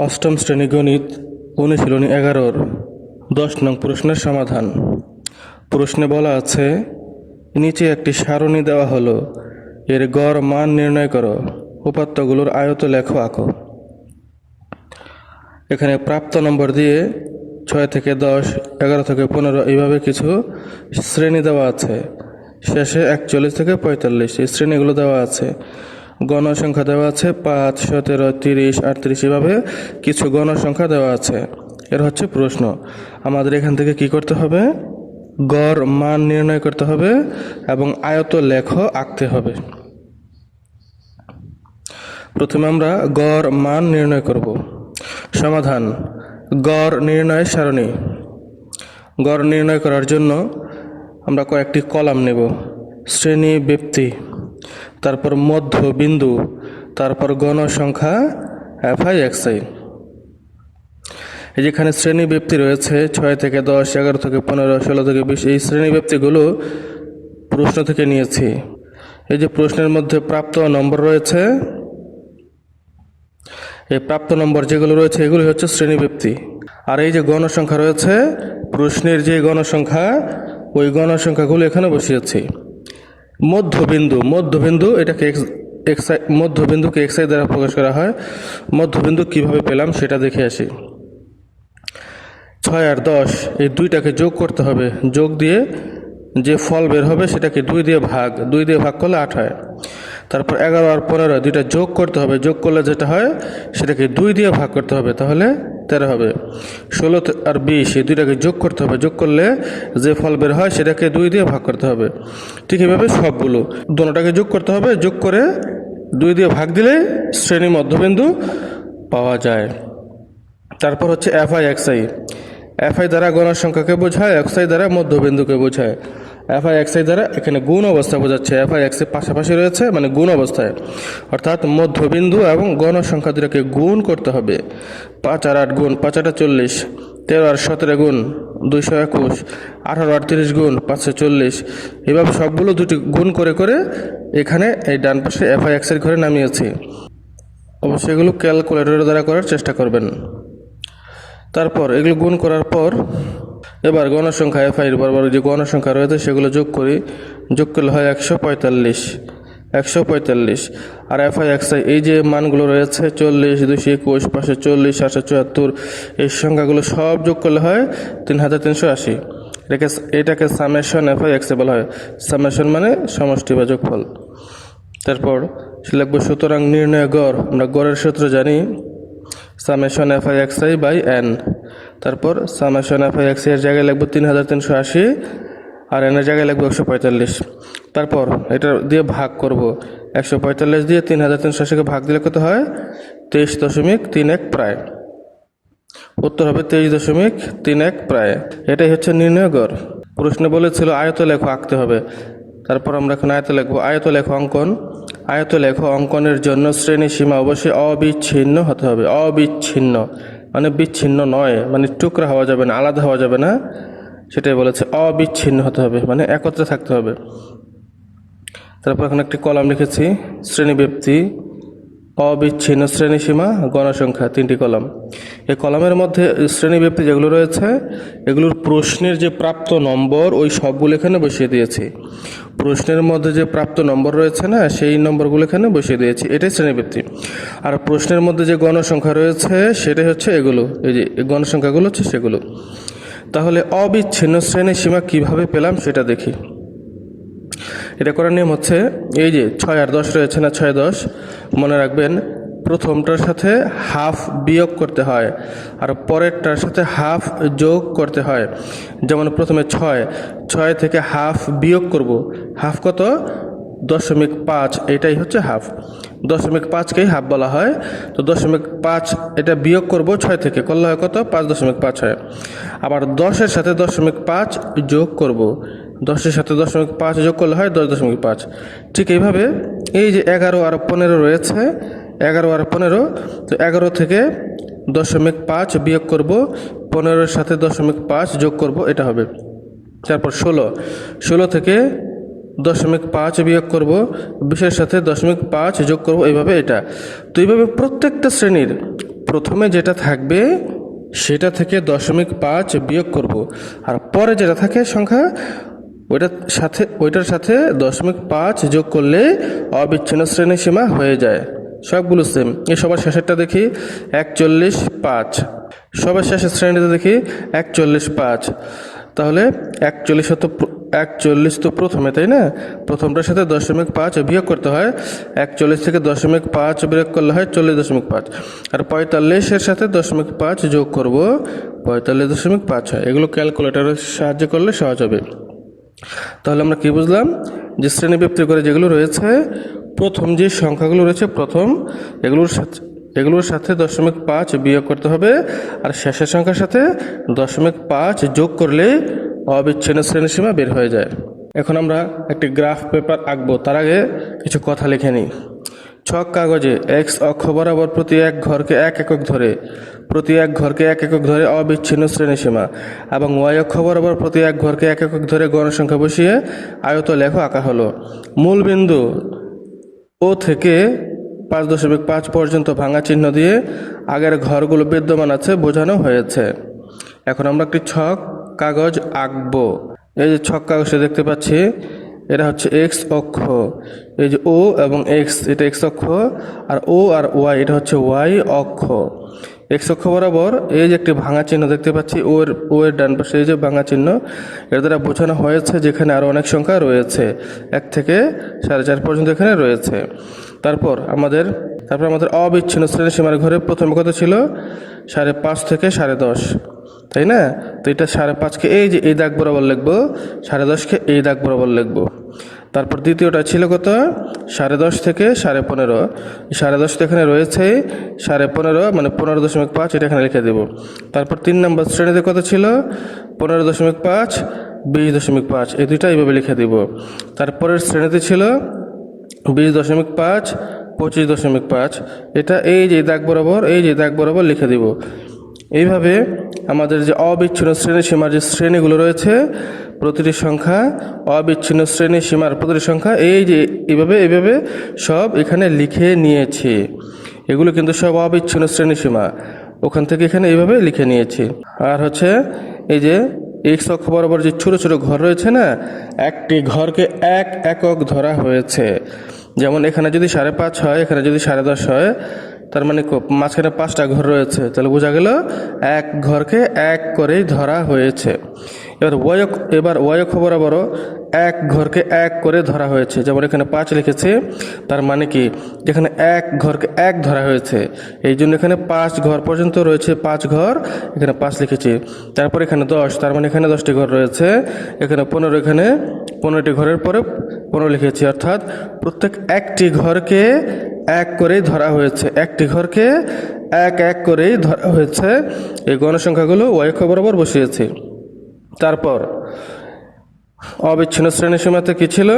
অষ্টম শ্রেণী গণিত অনুশীলনী 11-র 10 নং প্রশ্নের সমাধান। প্রশ্নে বলা আছে, নিচে একটি সারণী দেওয়া হলো, এর গড় মান নির্ণয় করো, উপাত্তগুলোর আয়ত লেখো আঁকো। এখানে প্রাপ্ত নম্বর দিয়ে 6 থেকে 10, 11 থেকে 15 এইভাবে কিছু শ্রেণী দেওয়া আছে। শেষে 41 থেকে 45 এই শ্রেণীগুলো দেওয়া আছে। গণসংখ্যা দেওয়া আছে 5, 17, 30, 38 এভাবে কিছু গণসংখ্যা দেওয়া আছে। এর হচ্ছে প্রশ্ন। আমাদের এখান থেকে কি করতে হবে? গড় মান নির্ণয় করতে হবে এবং আয়ত লেখ আঁকতে হবে। প্রথমে আমরা গড় মান নির্ণয় করব। সমাধান: গড় নির্ণয় সারণী। গড় নির্ণয় করার জন্য আমরা কয়েকটি কলাম নেব। শ্রেণী, ব্যক্তি, তারপর মধ্যবিন্দু, তারপর গণসংখ্যা FI XI। এই যেখানে শ্রেণী ব্যক্তি রয়েছে 6 থেকে 10, 11 থেকে 15, 16 থেকে 20 এই শ্রেণী ব্যক্তিগুলো প্রশ্ন থেকে নিয়েছি। এই যে প্রশ্নের মধ্যে প্রাপ্ত নম্বর রয়েছে, এই প্রাপ্ত নম্বর যেগুলো রয়েছে এগুলি হচ্ছে শ্রেণী ব্যক্তি। আর এই যে গণসংখ্যা রয়েছে, প্রশ্নের যে গণসংখ্যা, ওই গণসংখ্যাগুলো এখানে বসিয়েছি। মধ্যবিন্দু এটাকে মধ্যবিন্দুকে XI দ্বারা প্রকাশ করা হয়। মধ্যবিন্দু কিভাবে পেলাম সেটা দেখে আসি। 6 আর 10 এই দুইটাকে যোগ করতে হবে। যোগ দিয়ে যে ফল বের হবে সেটাকে 2 দিয়ে ভাগ করলে 8 হয়। তারপর 11 আর 15 দুইটা যোগ করতে হবে। যোগ করলে যেটা হয় সেটাকে 2 দিয়ে ভাগ করতে হবে, তাহলে 13 হবে। 16 আর 20 এই দুইটাকে যোগ করতে হবে। যোগ করলে যে ফল বের হয় সেটাকে 2 দিয়ে ভাগ করতে হবে। ঠিক এভাবে সবগুলো দুটোটাকে যোগ করতে হবে। যোগ করে 2 দিয়ে ভাগ দিলে শ্রেণী মধ্যবিন্দু পাওয়া যায়। তারপর হচ্ছে FI XI। FI দ্বারা গণসংখ্যাকে বোঝায়, XI দ্বারা মধ্যবিন্দুকে বোঝায়। FI XI দ্বারা এখানে গুণ অবস্থা বোঝাচ্ছে। FI XI পাশাপাশি রয়েছে, মানে গুণ অবস্থায়, অর্থাৎ মধ্যবিন্দু এবং গণসংখ্যা দুটাকে গুণ করতে হবে। 5 আর 8 গুণ 5 8 40, 13 আর 17 গুণ 221, 18 আর 30 গুণ 540। এভাবে সবগুলো দুটি গুণ করে করে এখানে এই ডান পাশে FI XI ঘরে নামিয়েছি। অবশ্যই এগুলো ক্যালকুলেটরের দ্বারা করার চেষ্টা করবেন। তারপর এগুলো গুণ করার পর এবার গণসংখ্যা FI বরাবর যে গণসংখ্যা রয়েছে সেগুলো যোগ করি। যোগ করলে হয় 145। আর FI XI এই যে মানগুলো রয়েছে 40, 221, 540, 774 এই সংখ্যাগুলো সব যোগ করলে হয় 3380। এটাকে সামেশন FI XI বলা হয়। সামেশন মানে সমষ্টি বা যোগফল। তারপর লিখব সুতরাং নির্ণয় গড়। আমরা গড়ের সূত্র জানি, summation FI XI by N। তারপর সামেশন FI XI এর জায়গায় লিখব 3380 আর N এর জায়গায় লিখব 145। তারপর এটা দিয়ে ভাগ করব। 145 দিয়ে 3380কে ভাগ দিলে কত হয়? 23.31 প্রায়। উত্তর হবে 23.31 প্রায়। এটাই হচ্ছে নির্ণয় গড়। প্রশ্নে বলেছিল আয়ত লেখ আঁকতে হবে। তারপর আমরা এখন আয়ত লিখব। আয়ত লেখ অঙ্কন। আয়ত লেখ অঙ্কনের জন্য শ্রেণী সীমা অবশ্যই অবিচ্ছিন্ন হতে হবে। অবিচ্ছিন্ন মানে বিচ্ছিন্ন নয়, মানে টুকরা হওয়া যাবে না, আলাদা হওয়া যাবে না, সেটাই বলেছে। অবিচ্ছিন্ন হতে হবে মানে একত্রে থাকতে হবে। তারপর এখন একটি কলাম লিখেছি, শ্রেণী ব্যক্তি, অবিচ্ছিন্ন শ্রেণীসীমা, গণসংখ্যা, 3টি কলাম। এই কলামের মধ্যে শ্রেণী ব্যক্তি যেগুলো রয়েছে এগুলোর প্রশ্নের যে প্রাপ্ত নম্বর ওই সবগুলো এখানে বসিয়ে দিয়েছি। প্রশ্নের মধ্যে যে প্রাপ্ত নম্বর রয়েছে না, সেই নম্বরগুলো এখানে বসিয়ে দিয়েছি। এটাই শ্রেণী ব্যক্তি। আর প্রশ্নের মধ্যে যে গণসংখ্যা রয়েছে সেটাই হচ্ছে এগুলো। এই যে গণসংখ্যাগুলো হচ্ছে সেগুলো। তাহলে অবিচ্ছিন্ন শ্রেণীসীমা কিভাবে পেলাম সেটা দেখি। এটা করার নিয়ম হচ্ছে, এই যে 6 আর 10 রয়েছে না, 6 10, মনে রাখবেন প্রথমটার সাথে হাফ বিয়োগ করতে হয় আর পরেরটার সাথে হাফ যোগ করতে হয়। যেমন প্রথমে 6 থেকে হাফ বিয়োগ করব। হাফ কত? 0.5। এটাই হচ্ছে হাফ। 0.5কেই হাফ বলা হয়। তো 0.5 এটা বিয়োগ করব 6 থেকে, করলে হয় কত? 5.5 হয়। আবার 10-এর সাথে 0.5 যোগ করব। 10-এর সাথে 0.5 যোগ করলে হয় 10.5। ঠিক এইভাবে এই যে 11 আর 15 রয়েছে, 11 আর 15, তো 11 থেকে 0.5 বিয়োগ করব, 15-এর সাথে 0.5 যোগ করব, এটা হবে। তারপর 16 থেকে 0.5 বিয়োগ করব, 20-এর সাথে 0.5 যোগ করব, এইভাবে এটা। তো এইভাবে প্রত্যেকটা শ্রেণীর প্রথমে যেটা থাকবে সেটা থেকে 0.5 বিয়োগ করব, আর পরে যেটা থাকে সংখ্যা ওইটার সাথে 0.5 যোগ করলে অবিচ্ছিন্ন শ্রেণীসীমা হয়ে যায়। সবগুলো সেম। এই সবার শেষেরটা দেখি 41.5, সবার শেষের শ্রেণীতে দেখি 41.5। তাহলে 41 তো প্রথমে, তাই না? প্রথমটার সাথে 0.5 বিয়োগ করতে হয়। 41 থেকে 0.5 বিয়োগ করলে হয় 40.5, আর 45-এর সাথে 0.5 যোগ করব, 45.5 হয়। এগুলো ক্যালকুলেটরের সাহায্যে করলে সহজ হবে। তাহলে আমরা কি বুঝলাম? যে শ্রেণীব্যপ্তি করে যেগুলো রয়েছে, প্রথম যে সংখ্যাগুলো রয়েছে এগুলোর সাথে 0.5 বিয়োগ করতে হবে, আর শেষের সংখ্যার সাথে 0.5 যোগ করলে অবিচ্ছিন্ন শ্রেণীসীমা বের হয়ে যায়। এখন আমরা একটি গ্রাফ পেপার আঁকবো, তার আগে কিছু কথা লিখে নিই। ছক কাগজে এক্স অক্ষ বরাবর প্রতি এক ঘরকে এক একক ধরে অবিচ্ছিন্ন শ্রেণীসীমা, এবং ওয়াই অক্ষ বরাবর প্রতি এক ঘরকে এক একক ধরে গণসংখ্যা বসিয়ে আয়তলেখ আঁকা হলো। মূল বিন্দু ও থেকে 5.5 পর্যন্ত ভাঙা চিহ্ন দিয়ে আগের ঘরগুলো বিদ্যমান আছে বোঝানো হয়েছে। এখন আমরা একটি ছক কাগজ আঁকবো। এই যে ছক কাগজে দেখতে পাচ্ছি, এটা হচ্ছে এক্স অক্ষ, এই যে ও এবং এক্স, এটা এক্স অক্ষ, আর ও আর ওয়াই, এটা হচ্ছে ওয়াই অক্ষ। এক্স অক্ষ বরাবর এই যে একটি ভাঙা চিহ্ন দেখতে পাচ্ছি, ও এর ডান পাশে এই যে ভাঙা চিহ্ন, এর দ্বারা বোঝানো হয়েছে যেখানে আরও অনেক সংখ্যা রয়েছে, 1 থেকে 4.5 পর্যন্ত এখানে রয়েছে। তারপর আমাদের অবিচ্ছিন্ন শ্রেণীসীমার ঘরে প্রথমে কত ছিল? 5.5 থেকে 10.5, তাই না? তো এটা 5.5কে এই যে এই দাগ বরাবর লিখবো, 10.5কে এই দাগ বরাবর লিখবো। তারপর দ্বিতীয়টা ছিল কত? 10.5 থেকে 15.5, 10.5 তো এখানে রয়েছে, 15.5 মানে 15.5, এটা এখানে লিখে দেব। তারপর 3 নম্বর শ্রেণীতে কত ছিল? 15.5, 20.5, এই দুইটা এইভাবে লিখে দিব। তারপরের শ্রেণীতে ছিল 20.5, 25.5, এটা এই যে দাগ বরাবর লিখে দিব। এইভাবে আমাদের যে অবিচ্ছিন্ন শ্রেণীসীমার যে শ্রেণীগুলো রয়েছে, প্রতিটি সংখ্যা অবিচ্ছিন্ন শ্রেণীসীমার প্রতিটি সংখ্যা এই যে এইভাবে সব এখানে লিখে নিয়েছি। এগুলো কিন্তু সব অবিচ্ছিন্ন শ্রেণীসীমা, ওখান থেকে এখানে এইভাবে লিখে নিয়েছি। আর হচ্ছে এই যে এক্স অক্ষ বরাবর যে ছোট ছোট ঘর রয়েছে না, একটি ঘরকে এক একক ধরা হয়েছে। যেমন এখানে যদি 5.5 হয়, এখানে যদি 10.5 হয়, তার মানে মাঝখানে 5টা ঘর রয়েছে, তাহলে বোঝা গেল এক ঘরকে এক করেই ধরা হয়েছে। এবার ওয়াই অক্ষ বরাবরও এক ঘরকে এক করে ধরা হয়েছে। যেমন এখানে 5 লিখেছে, তার মানে কি যেখানে এক ঘরকে এক ধরা হয়েছে, এই জন্য এখানে 5 ঘর পর্যন্ত রয়েছে, 5 ঘর, এখানে 5 লিখেছি। তারপর এখানে 10, তার মানে এখানে 10টি ঘর রয়েছে, এখানে 15, এখানে 15টি ঘরের পরে 15 লিখেছি। অর্থাৎ প্রত্যেক একটি ঘরকে এক করেই ধরা হয়েছে, একটি ঘরকে এক করেই ধরা হয়েছে। এই গণসংখ্যাগুলো ওয়াই অক্ষ বরাবর বসিয়েছি। তারপর অবিচ্ছিন্ন শ্রেণীসীমাতে কি ছিল?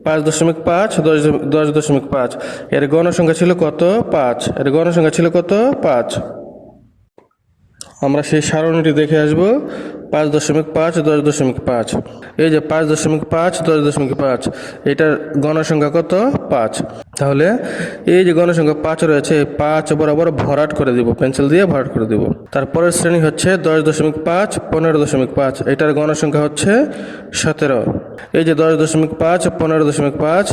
5.5, 10.5, এর গণসংখ্যা ছিল কত? 5, এর গণসংখ্যা ছিল কত? 5। আমরা সেই সারণীটি দেখে আসব। 5.5, 10.5, এই যে 5.5, 10.5, এটার গণসংখ্যা কত? 5। তাহলে এই যে গণসংখ্যা 5 রয়েছে, এই 5 বরাবর ভরাট করে দিব, পেন্সিল দিয়ে ভরাট করে দিব। তারপরের শ্রেণী হচ্ছে 10.5, 15.5, এটার গণসংখ্যা হচ্ছে 17। এই যে 10.5, 15.5,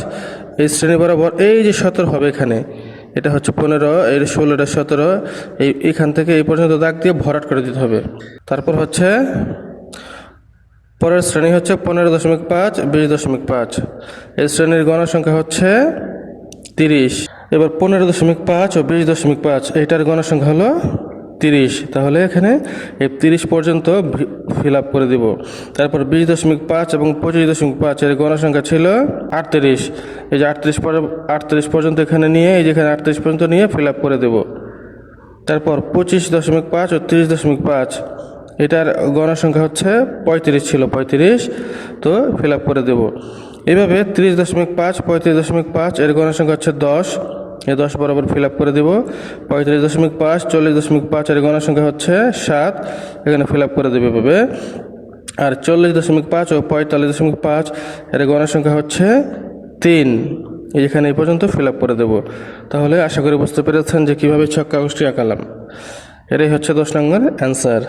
এই শ্রেণী বরাবর এই যে 17 হবে, এখানে এটা হচ্ছে 15, এর 16, এটা 17, এইখান থেকে এই পর্যন্ত দাগ দিয়ে ভরাট করে দিতে হবে। তারপর হচ্ছে পরের শ্রেণী হচ্ছে 15.5, 20.5, এই শ্রেণীর গণসংখ্যা হচ্ছে 30। এবার 15.5 ও 20.5, এইটার গণসংখ্যা হলো 30। তাহলে এখানে এই 30 পর্যন্ত ফিল আপ করে দিব। তারপর 20.5 এবং 25.5, এর গণসংখ্যা ছিল 38। এই যে 38 পর্যন্ত এখানে নিয়ে, এই যেখানে 38 পর্যন্ত নিয়ে ফিল আপ করে দেব। তারপর 25.5 ও 30.5, এটার গণসংখ্যা হচ্ছে 35 ছিল, 35, তো ফিল আপ করে দেব। এইভাবে 30.5, 35.5, এর গণসংখ্যা হচ্ছে 10, এই 10 বরাবর ফিল আপ করে দেব। 35.5, 40.5, এর গণসংখ্যা হচ্ছে 7, এখানে ফিল আপ করে দেবে এভাবে। আর 40.5 ও 45.5, এর গণসংখ্যা হচ্ছে 3, এখানে এই পর্যন্ত ফিল আপ করে দেব। তাহলে আশা করি বুঝতে পেরেছেন যে কীভাবে ছক কাগজটি আঁকালাম। এটাই হচ্ছে 10 নম্বর অ্যান্সার।